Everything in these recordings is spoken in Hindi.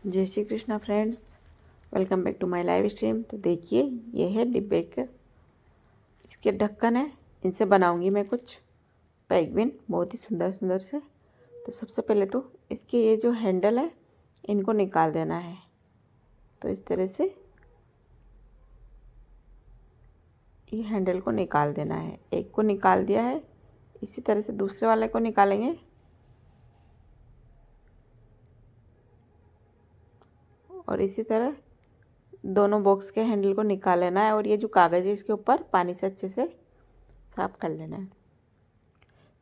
जय Shri Krishna friends, welcome back to my live stream. तो देखिए, ये है डिब्बे के इसके ढक्कन है। इनसे बनाऊंगी मैं कुछ पेंगुइन, बहुत ही सुंदर सुंदर से। तो सबसे पहले तो इसके ये जो हैंडल है इनको निकाल देना है। तो इस तरह से ये हैंडल को निकाल देना है। एक को निकाल दिया है, इसी तरह से दूसरे वाले को निकालेंगे और इसी तरह दोनों बॉक्स के हैंडल को निकाल लेना है। और ये जो कागज़ है इसके ऊपर पानी से अच्छे से साफ कर लेना है।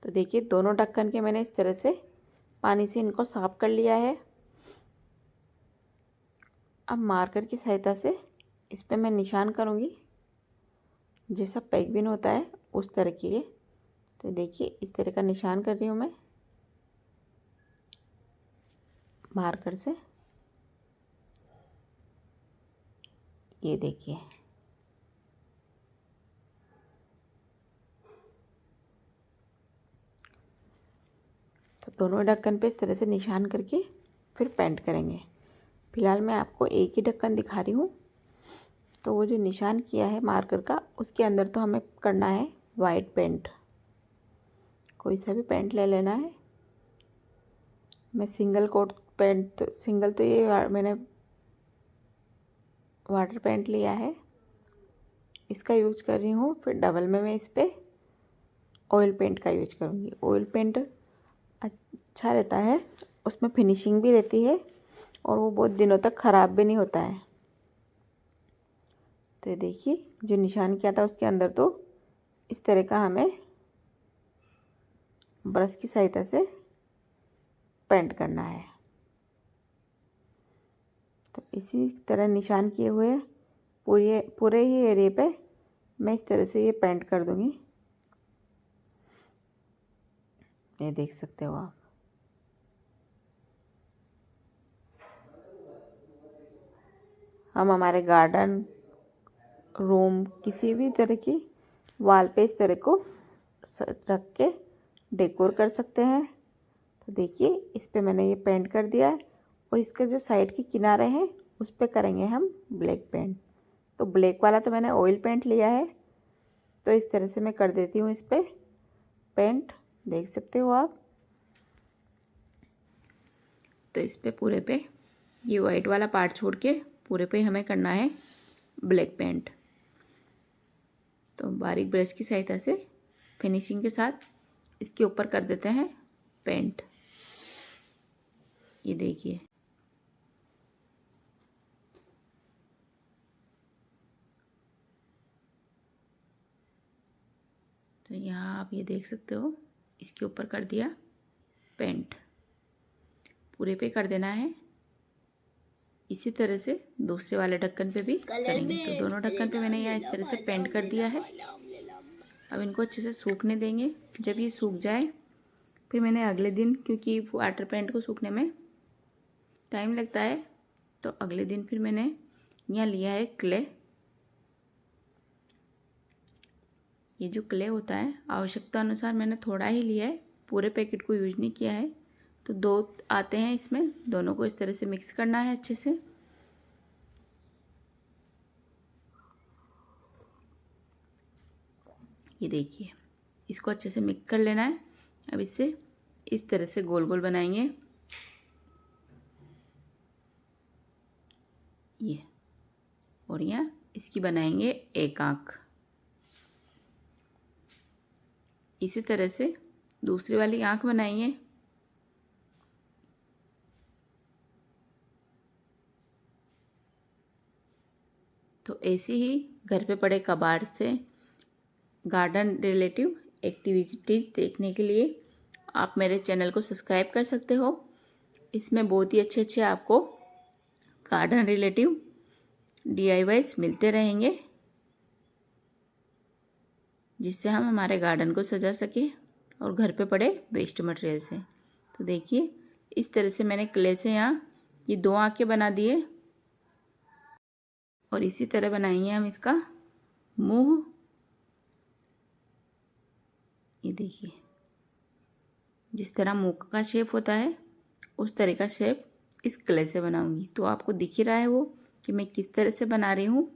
तो देखिए, दोनों ढक्कन के मैंने इस तरह से पानी से इनको साफ कर लिया है। अब मार्कर की सहायता से इस पे मैं निशान करूँगी, जैसा पेंगुइन होता है उस तरह की ये। तो देखिए, इस तरह का निशान कर रही हूँ मैं मार्कर से। ये देखिए, तो दोनों ढक्कन पे इस तरह से निशान करके फिर पेंट करेंगे। फिलहाल मैं आपको एक ही ढक्कन दिखा रही हूँ। तो वो जो निशान किया है मार्कर का, उसके अंदर तो हमें करना है वाइट पेंट। कोई सा भी पेंट ले लेना है। मैं सिंगल कोट पेंट, सिंगल तो ये मैंने वाटर पेंट लिया है, इसका यूज कर रही हूँ। फिर डबल में मैं इस पर ऑयल पेंट का यूज करूँगी। ऑयल पेंट अच्छा रहता है, उसमें फिनिशिंग भी रहती है और वो बहुत दिनों तक ख़राब भी नहीं होता है। तो ये देखिए, जो निशान किया था उसके अंदर तो इस तरह का हमें ब्रश की सहायता से पेंट करना है। तो इसी तरह निशान किए हुए पूरे ही एरिया पे मैं इस तरह से ये पेंट कर दूंगी। ये देख सकते हो आप। हम हमारे गार्डन, रूम, किसी भी तरह की वॉल पे इस तरह को रख के डेकोर कर सकते हैं। तो देखिए, इस पे मैंने ये पेंट कर दिया है और इसके जो साइड के किनारे हैं उस पे करेंगे हम ब्लैक पेंट। तो ब्लैक वाला तो मैंने ऑयल पेंट लिया है, तो इस तरह से मैं कर देती हूँ इस पे पेंट। देख सकते हो आप। तो इस पे पूरे पे ये वाइट वाला पार्ट छोड़ के पूरे पे हमें करना है ब्लैक पेंट। तो बारीक ब्रश की सहायता से फिनिशिंग के साथ इसके ऊपर कर देते हैं पेंट। ये देखिए, तो यहाँ आप ये देख सकते हो, इसके ऊपर कर दिया पेंट। पूरे पे कर देना है। इसी तरह से दूसरे वाले ढक्कन पे भी करेंगे। तो दोनों ढक्कन पे मैंने यहाँ इस तरह से पेंट कर दिया है। अब इनको अच्छे से सूखने देंगे। जब ये सूख जाए फिर मैंने अगले दिन, क्योंकि वाटर पेंट को सूखने में टाइम लगता है, तो अगले दिन फिर मैंने यहाँ लिया है क्ले। ये जो क्ले होता है आवश्यकता अनुसार मैंने थोड़ा ही लिया है, पूरे पैकेट को यूज नहीं किया है। तो 2 आते हैं इसमें, दोनों को इस तरह से मिक्स करना है अच्छे से। ये देखिए, इसको अच्छे से मिक्स कर लेना है। अब इससे इस तरह से गोल गोल बनाएंगे ये, और यहाँ इसकी बनाएंगे एक आँख। इसी तरह से दूसरी वाली आँख बनाएंगे। तो ऐसे ही घर पे पड़े कबाड़ से गार्डन रिलेटिव एक्टिविटीज़ देखने के लिए आप मेरे चैनल को सब्सक्राइब कर सकते हो। इसमें बहुत ही अच्छे अच्छे आपको गार्डन रिलेटिव DIYs मिलते रहेंगे, जिससे हम हमारे गार्डन को सजा सकें और घर पे पड़े वेस्ट मटेरियल से। तो देखिए, इस तरह से मैंने क्ले से यहाँ ये 2 आँखें बना दिए और इसी तरह बनाएंगे हम इसका मुंह। ये देखिए, जिस तरह मुंह का शेप होता है उस तरह का शेप इस क्ले से बनाऊंगी। तो आपको दिख ही रहा है वो कि मैं किस तरह से बना रही हूँ।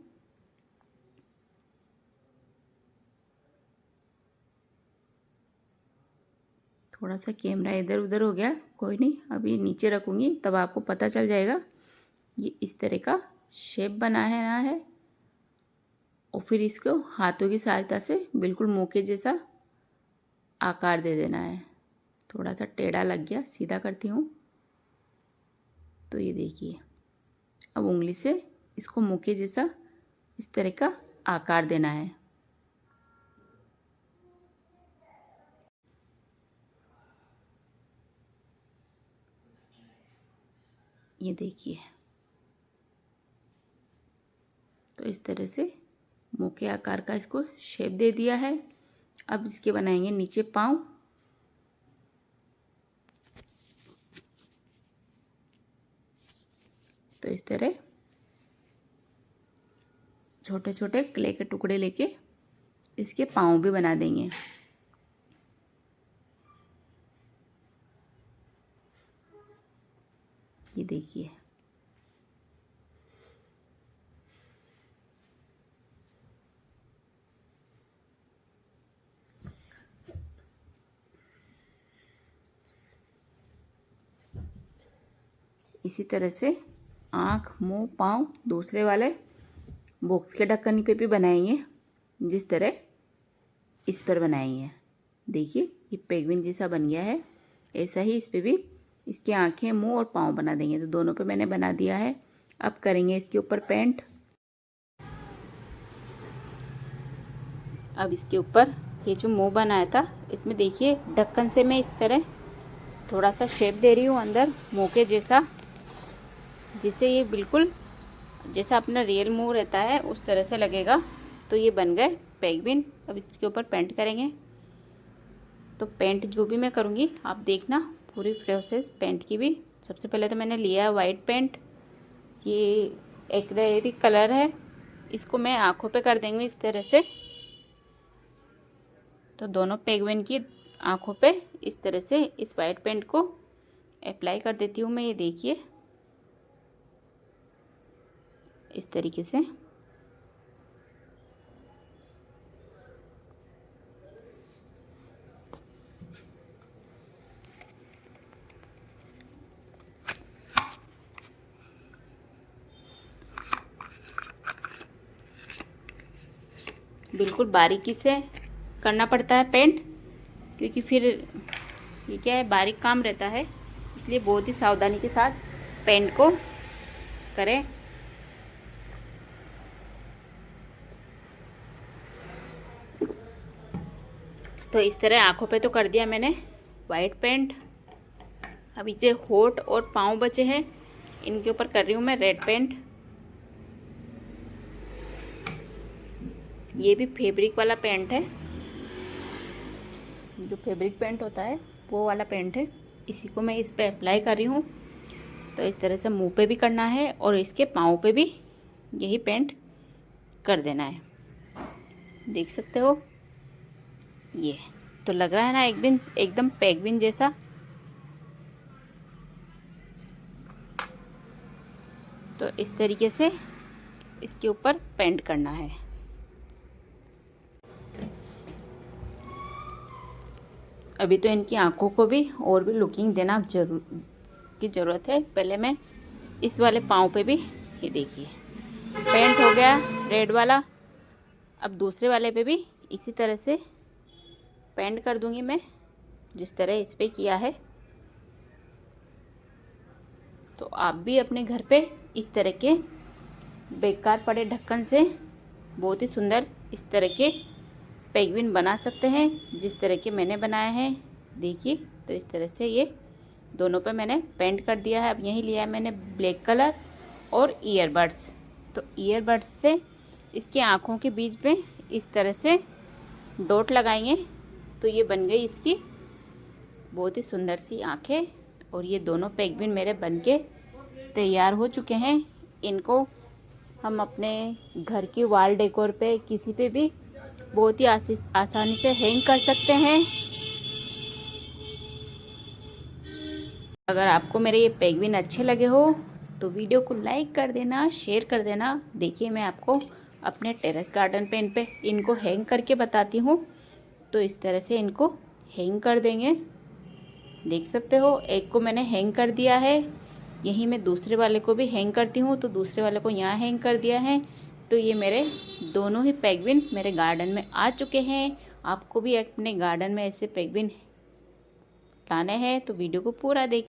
थोड़ा सा कैमरा इधर उधर हो गया, कोई नहीं, अभी नीचे रखूँगी तब आपको पता चल जाएगा। ये इस तरह का शेप बना है ना है, और फिर इसको हाथों की सहायता से बिल्कुल मोके जैसा आकार दे देना है। थोड़ा सा टेढ़ा लग गया, सीधा करती हूँ। तो ये देखिए, अब उंगली से इसको मोके जैसा इस तरह का आकार देना है। ये देखिए, तो इस तरह से मोके आकार का इसको शेप दे दिया है। अब इसके बनाएंगे नीचे पाँव। तो इस तरह छोटे छोटे क्ले के टुकड़े लेके इसके पाँव भी बना देंगे। ये देखिए, इसी तरह से आँख, मुंह, पाँव दूसरे वाले बॉक्स के ढक्कन पे भी बनाएंगे, जिस तरह इस पर बनाएंगे। देखिए, ये पेंगुइन जैसा बन गया है। ऐसा ही इस पे भी इसकी आँखें, मुंह और पाँव बना देंगे। तो दोनों पे मैंने बना दिया है। अब करेंगे इसके ऊपर पेंट। अब इसके ऊपर ये जो मुंह बनाया था, इसमें देखिए ढक्कन से मैं इस तरह थोड़ा सा शेप दे रही हूँ अंदर मुंह के जैसा, जिससे ये बिल्कुल जैसा अपना रियल मुंह रहता है उस तरह से लगेगा। तो ये बन गए पेंगुइन। अब इसके ऊपर पेंट करेंगे। तो पेंट जो भी मैं करूँगी आप देखना पूरी प्रोसेस पेंट की भी। सबसे पहले तो मैंने लिया है वाइट पेंट, ये एक्रेलिक कलर है। इसको मैं आँखों पे कर देंगे इस तरह से। तो दोनों पेंगुइन की आँखों पे इस तरह से इस वाइट पेंट को अप्लाई कर देती हूँ मैं। ये देखिए, इस तरीके से। बिल्कुल बारीकी से करना पड़ता है पेंट, क्योंकि फिर ये क्या है, बारीक काम रहता है, इसलिए बहुत ही सावधानी के साथ पेंट को करें। तो इस तरह आँखों पे तो कर दिया मैंने वाइट पेंट। अब इसे होठ और पाँव बचे हैं, इनके ऊपर कर रही हूँ मैं रेड पेंट। ये भी फैब्रिक वाला पेंट है, जो फैब्रिक पेंट होता है वो वाला पेंट है। इसी को मैं इस पे अप्लाई कर रही हूँ। तो इस तरह से मुंह पे भी करना है और इसके पाँव पे भी यही पेंट कर देना है। देख सकते हो, ये तो लग रहा है ना एकदम पेंगुइन जैसा। तो इस तरीके से इसके ऊपर पेंट करना है। अभी तो इनकी आंखों को भी और भी लुकिंग देना ज़रूरत है। पहले मैं इस वाले पाँव पे भी, ये देखिए, पेंट हो गया रेड वाला। अब दूसरे वाले पे भी इसी तरह से पेंट कर दूंगी मैं, जिस तरह इस पे किया है। तो आप भी अपने घर पे इस तरह के बेकार पड़े ढक्कन से बहुत ही सुंदर इस तरह के पेंगुइन बना सकते हैं, जिस तरह के मैंने बनाए हैं। देखिए, तो इस तरह से ये दोनों पे मैंने पेंट कर दिया है। अब यही लिया है मैंने ब्लैक कलर और ईयरबड्स। तो ईयरबड्स से इसकी आँखों के बीच में इस तरह से डॉट लगाएंगे। तो ये बन गई इसकी बहुत ही सुंदर सी आँखें। और ये दोनों पेंगुइन मेरे बनके तैयार हो चुके हैं। इनको हम अपने घर की वॉल डेकोर पे किसी पे भी बहुत ही आसानी से हैंग कर सकते हैं। अगर आपको मेरे ये पेंगुइन अच्छे लगे हो तो वीडियो को लाइक कर देना, शेयर कर देना। देखिए मैं आपको अपने टेरेस गार्डन पे इनको हैंग करके बताती हूँ। तो इस तरह से इनको हैंग कर देंगे। देख सकते हो एक को मैंने हैंग कर दिया है। यहीं मैं दूसरे वाले को भी हैंग करती हूँ। तो दूसरे वाले को यहाँ हैंग कर दिया है। तो ये मेरे दोनों ही पेंगुइन मेरे गार्डन में आ चुके हैं। आपको भी अपने गार्डन में ऐसे पेंगुइन लाने हैं तो वीडियो को पूरा देख